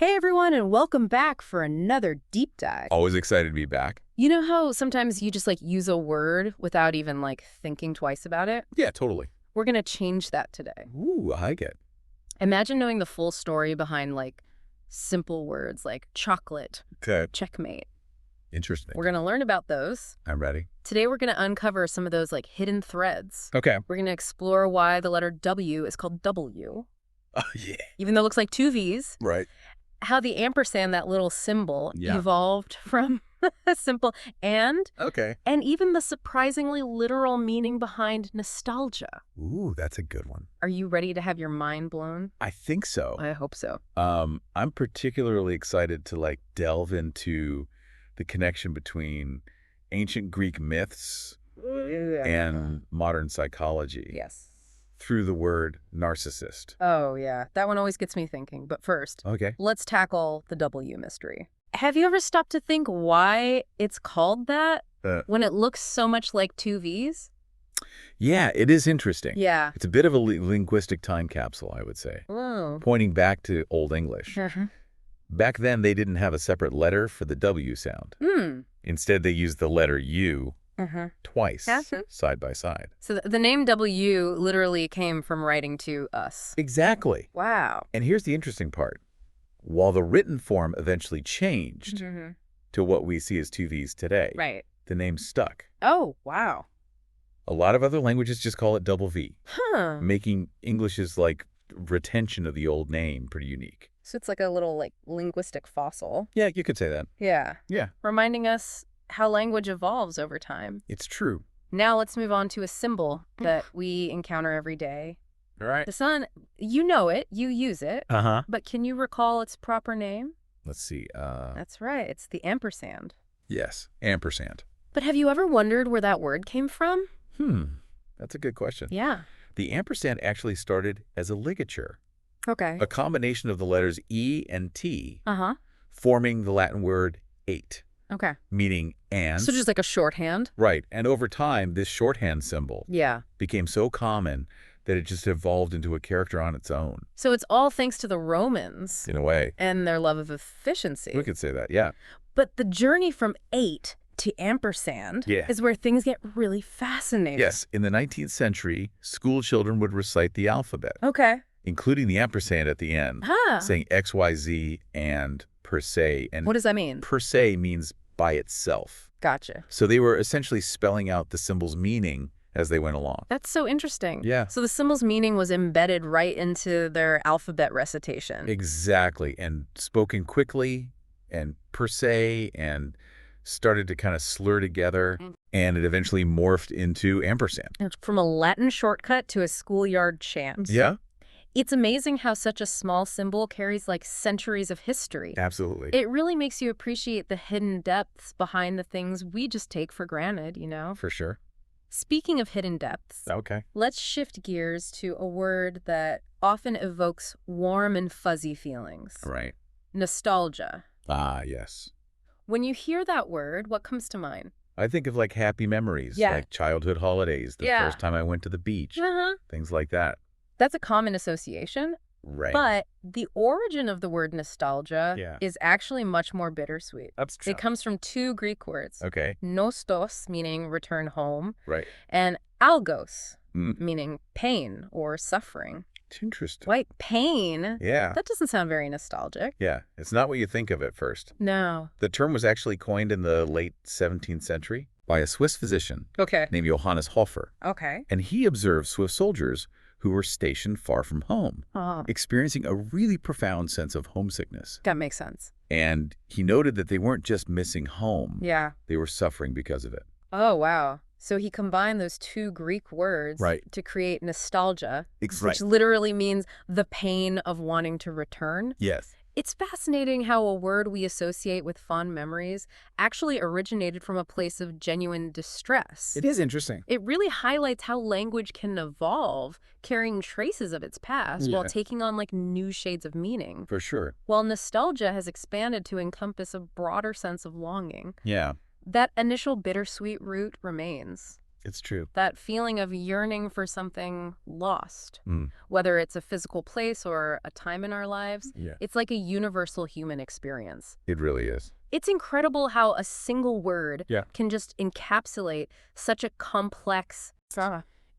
Hey everyone, and welcome back for another deep dive. Always excited to be back. You know how sometimes you just use a word without even thinking twice about it? Yeah, totally. We're going to change that today. Ooh, I like it. Imagine knowing the full story behind simple words like chocolate, Okay. checkmate. Interesting. We're going to learn about those. I'm ready. Today we're going to uncover some of those hidden threads. Okay. We're going to explore why the letter W is called W, Oh, yeah. even though it looks like two V's. Right. How the ampersand, that little symbol, Yeah. evolved from a simple and Okay. even the surprisingly literal meaning behind nostalgia. Ooh, that's a good one. Are you ready to have your mind blown? I think so. I hope so. I'm particularly excited to delve into the connection between ancient Greek myths and modern psychology. Yes. Through the word narcissist. Oh, yeah. That one always gets me thinking. But first, Okay. let's tackle the W mystery. Have you ever stopped to think why it's called that when it looks so much like two V's? Yeah, it is interesting. Yeah. It's a bit of a linguistic time capsule, I would say, Oh. pointing back to Old English. Back then, they didn't have a separate letter for the W sound. Instead, they used the letter U twice, side by side. So the name W literally came from writing to us. Exactly. Wow. And here's the interesting part. While the written form eventually changed to what we see as two V's today, Right. the name stuck. Oh, wow. A lot of other languages just call it double V, Huh. making English's retention of the old name pretty unique. So it's like a little linguistic fossil. Yeah, you could say that. Yeah. Yeah. Reminding us how language evolves over time. It's true. Now let's move on to a symbol that we encounter every day. All right. The sun, you know it, you use it, Uh-huh. but can you recall its proper name? Let's see. That's right, it's the ampersand. Yes, ampersand. But have you ever wondered where that word came from? That's a good question. Yeah. The ampersand actually started as a ligature, Okay. a combination of the letters E and T, Uh-huh. forming the Latin word eight, Okay. meaning and. So just like a shorthand? Right. And over time, this shorthand symbol Yeah. became so common that it just evolved into a character on its own. So it's all thanks to the Romans In a way. and their love of efficiency. We could say that, yeah. But the journey from 8 to ampersand is where things get really fascinating. Yes. In the 19th century, school children would recite the alphabet, Okay. including the ampersand at the end, saying X, Y, Z, and per se. And What does that mean? per se means by itself. Gotcha. So they were essentially spelling out the symbol's meaning as they went along. That's so interesting. Yeah. So the symbol's meaning was embedded right into their alphabet recitation. Exactly. And spoken quickly and per se and started to kind of slur together. And it eventually morphed into ampersand. From a Latin shortcut to a schoolyard chant. Yeah, It's amazing how such a small symbol carries centuries of history. absolutely. It really makes you appreciate the hidden depths behind the things we just take for granted, you know? For sure. Speaking of hidden depths, Okay. let's shift gears to a word that often evokes warm and fuzzy feelings. Right. Nostalgia. Ah, yes. When you hear that word, what comes to mind? I think of happy memories, Yeah. like childhood holidays, the Yeah. first time I went to the beach, Uh-huh. things like that. That's a common association, Right. but the origin of the word nostalgia is actually much more bittersweet. That's true. It comes from two Greek words. Okay. Nostos, meaning return home, Right. and algos, Mm. meaning pain or suffering. It's interesting. Wait, pain? Yeah. That doesn't sound very nostalgic. Yeah. It's not what you think of at first. No. The term was actually coined in the late 17th century by a Swiss physician Okay. named Johannes Hofer. Okay. And he observed Swiss soldiers who were stationed far from home, experiencing a really profound sense of homesickness. That makes sense. And he noted that they weren't just missing home. Yeah. They were suffering because of it. Oh, wow. So he combined those two Greek words to create nostalgia, which literally means the pain of wanting to return. Yes. It's fascinating how a word we associate with fond memories actually originated from a place of genuine distress. It is interesting. It really highlights how language can evolve, carrying traces of its past while taking on new shades of meaning. For sure. While nostalgia has expanded to encompass a broader sense of longing, Yeah. that initial bittersweet root remains. It's true. That feeling of yearning for something lost, whether it's a physical place or a time in our lives. Yeah. It's like a universal human experience. It really is. It's incredible how a single word can just encapsulate such a complex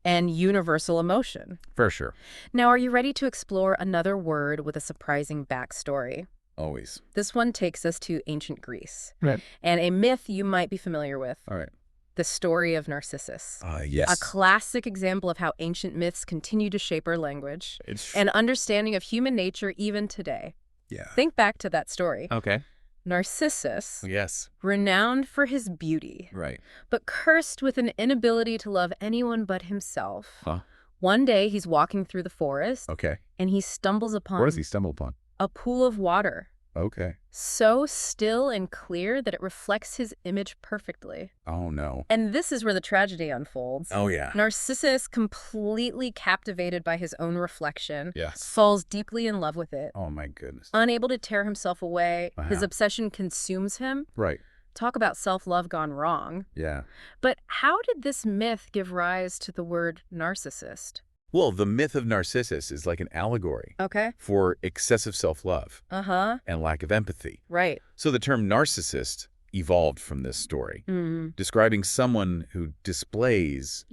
and universal emotion. For sure. Now, are you ready to explore another word with a surprising backstory? Always. This one takes us to ancient Greece. Right. And a myth you might be familiar with. All right. The story of Narcissus. Yes. A classic example of how ancient myths continue to shape our language and understanding of human nature even today. Yeah. Think back to that story. Okay. Narcissus, Yes. renowned for his beauty, Right. but cursed with an inability to love anyone but himself. Huh. One day, he's walking through the forest, Okay. and he stumbles upon What does he stumble upon? a pool of water, Okay. so still and clear that it reflects his image perfectly. Oh, no. And this is where the tragedy unfolds. Oh, yeah. Narcissus, completely captivated by his own reflection, Yes. falls deeply in love with it. Oh, my goodness. Unable to tear himself away, Wow. his obsession consumes him. Right. Talk about self-love gone wrong. Yeah. But how did this myth give rise to the word narcissist? Well, the myth of Narcissus is like an allegory for excessive self-love and lack of empathy. Right. So the term narcissist evolved from this story, describing someone who displays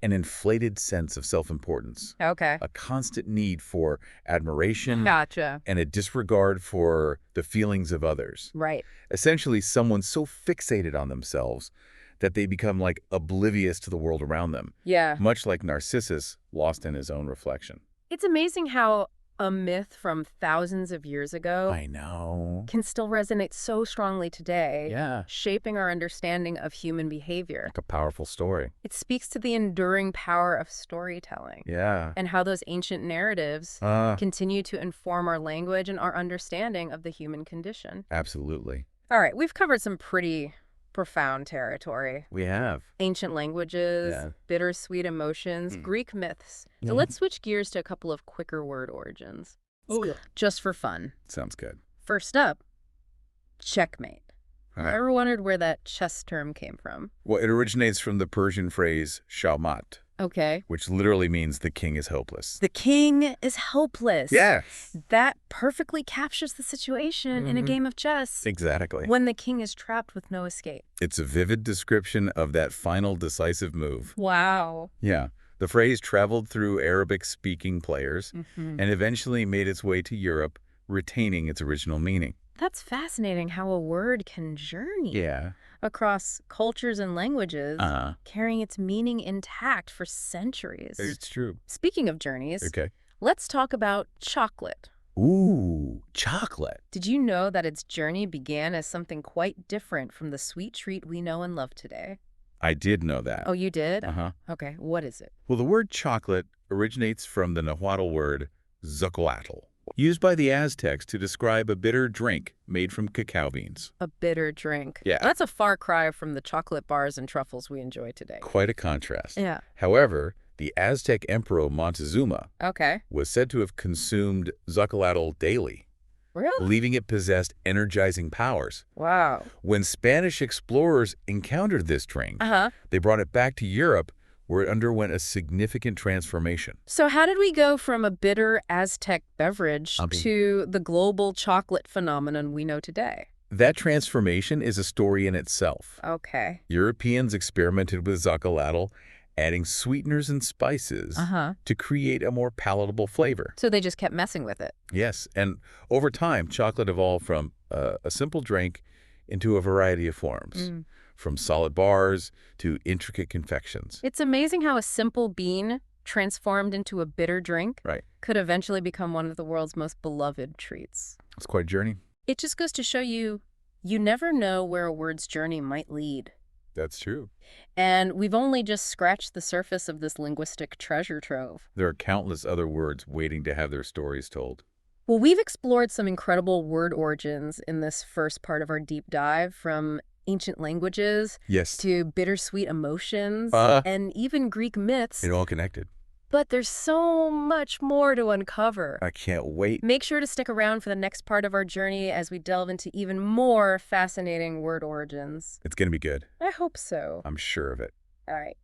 an inflated sense of self-importance, a constant need for admiration, and a disregard for the feelings of others. Right. Essentially, someone so fixated on themselves that they become like oblivious to the world around them. Yeah. Much like Narcissus lost in his own reflection. It's amazing how a myth from thousands of years ago I know. can still resonate so strongly today, Yeah. shaping our understanding of human behavior. Like a powerful story. It speaks to the enduring power of storytelling. Yeah. And how those ancient narratives continue to inform our language and our understanding of the human condition. Absolutely. All right, we've covered some pretty profound territory. We have. Ancient languages, bittersweet emotions, Greek myths. So let's switch gears to a couple of quicker word origins. Oh, just for fun. Sounds good. First up, checkmate. All right. Ever wondered where that chess term came from? Well, it originates from the Persian phrase shamat, which literally means the king is hopeless. The king is hopeless. Yes. That perfectly captures the situation in a game of chess. Exactly. When the king is trapped with no escape. It's a vivid description of that final decisive move. Wow. Yeah. The phrase traveled through Arabic-speaking players and eventually made its way to Europe, retaining its original meaning. That's fascinating how a word can journey across cultures and languages, carrying its meaning intact for centuries. It's true. Speaking of journeys, let's talk about chocolate. Ooh, chocolate. Did you know that its journey began as something quite different from the sweet treat we know and love today? I did know that. Oh, you did? Okay, what is it? Well, the word chocolate originates from the Nahuatl word zocoatl, used by the Aztecs to describe a bitter drink made from cacao beans. A bitter drink. Yeah. That's a far cry from the chocolate bars and truffles we enjoy today. Quite a contrast. Yeah. However, the Aztec emperor Montezuma was said to have consumed zocoatl daily, believing it possessed energizing powers. Wow. When Spanish explorers encountered this drink, they brought it back to Europe, where it underwent a significant transformation. So how did we go from a bitter Aztec beverage to the global chocolate phenomenon we know today? That transformation is a story in itself. Okay. Europeans experimented with zocoatl, adding sweeteners and spices to create a more palatable flavor. So they just kept messing with it. Yes, and over time, chocolate evolved from a simple drink into a variety of forms. From solid bars to intricate confections. It's amazing how a simple bean transformed into a bitter drink could eventually become one of the world's most beloved treats. It's quite a journey. It just goes to show you, you never know where a word's journey might lead. That's true. And we've only just scratched the surface of this linguistic treasure trove. There are countless other words waiting to have their stories told. Well, we've explored some incredible word origins in this first part of our deep dive, from ancient languages to bittersweet emotions and even Greek myths. It all connected. But there's so much more to uncover. I can't wait. Make sure to stick around for the next part of our journey as we delve into even more fascinating word origins. It's going to be good. I hope so. I'm sure of it. All right.